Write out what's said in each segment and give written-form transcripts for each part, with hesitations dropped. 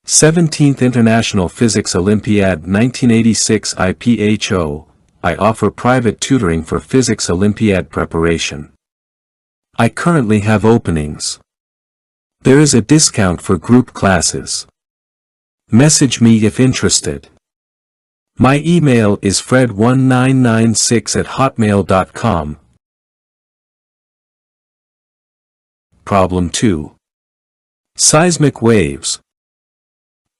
17th International Physics Olympiad 1986 IPHO, I offer private tutoring for Physics Olympiad preparation. I currently have openings. There is a discount for group classes. Message me if interested. My email is fred1996@hotmail.com. Problem 2. Seismic waves.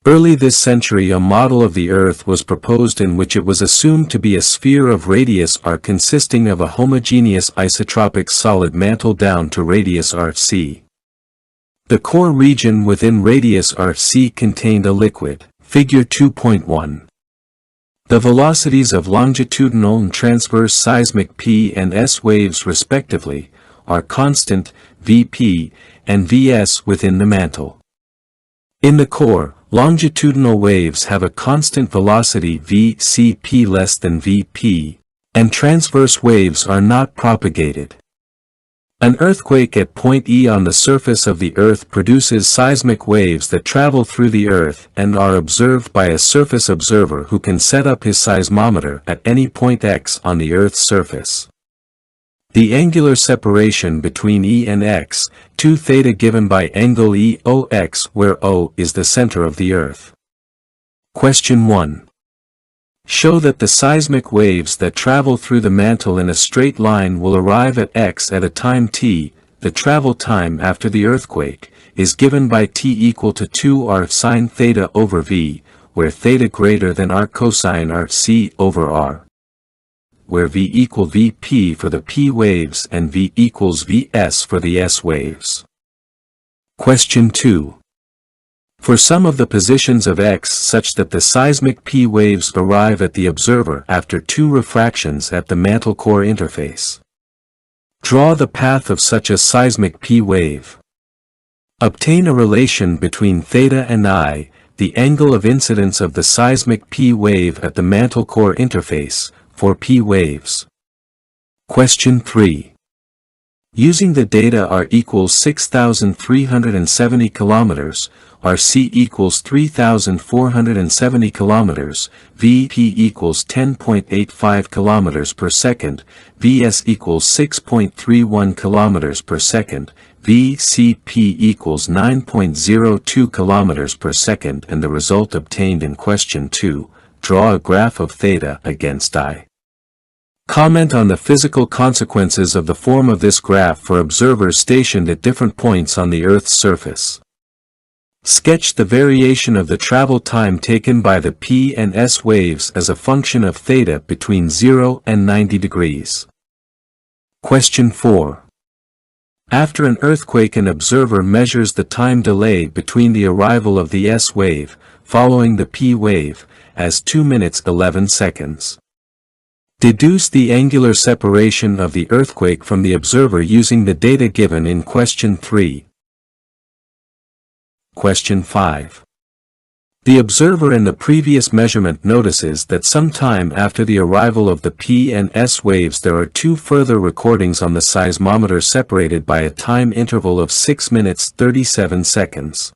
Early this century a model of the Earth was proposed in which it was assumed to be a sphere of radius r consisting of a homogeneous isotropic solid mantle down to radius r(c). The core region within radius r(c) contained a liquid, figure 2.1. The velocities of longitudinal and transverse seismic P and S waves respectively, are constant, Vp, and Vs within the mantle. In the core, longitudinal waves have a constant velocity Vcp less than Vp, and transverse waves are not propagated. An earthquake at point E on the surface of the Earth produces seismic waves that travel through the Earth and are observed by a surface observer who can set up his seismometer at any point X on the Earth's surface. The angular separation between E and X, 2 theta given by angle EOX where O is the center of the Earth. Question 1. Show that the seismic waves that travel through the mantle in a straight line will arrive at X at a time t. The travel time after the earthquake is given by t equal to 2r sine theta over v, where theta greater than r cosine r c over r, where v equal Vp for the P waves and v equals Vs for the S waves. Question 2. For some of the positions of X such that the seismic P waves arrive at the observer after 2 refractions at the mantle core interface. Draw the path of such a seismic P wave. Obtain a relation between theta and I, the angle of incidence of the seismic P wave at the mantle core interface, for P waves. Question 3. Using the data r equals 6,370 kilometers, rc equals 3,470 kilometers, Vp equals 10.85 kilometers per second, Vs equals 6.31 kilometers per second, Vcp equals 9.02 kilometers per second, and the result obtained in question 2. Draw a graph of theta against I. Comment on the physical consequences of the form of this graph for observers stationed at different points on the Earth's surface. Sketch the variation of the travel time taken by the P and S waves as a function of theta between 0 and 90 degrees. Question 4. After an earthquake, an observer measures the time delay between the arrival of the S wave, following the P wave, as 2 minutes 11 seconds. Deduce the angular separation of the earthquake from the observer using the data given in question 3. Question 5. The observer in the previous measurement notices that sometime after the arrival of the P and S waves there are 2 further recordings on the seismometer separated by a time interval of 6 minutes 37 seconds.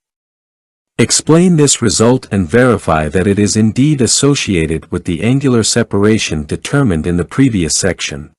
Explain this result and verify that it is indeed associated with the angular separation determined in the previous section.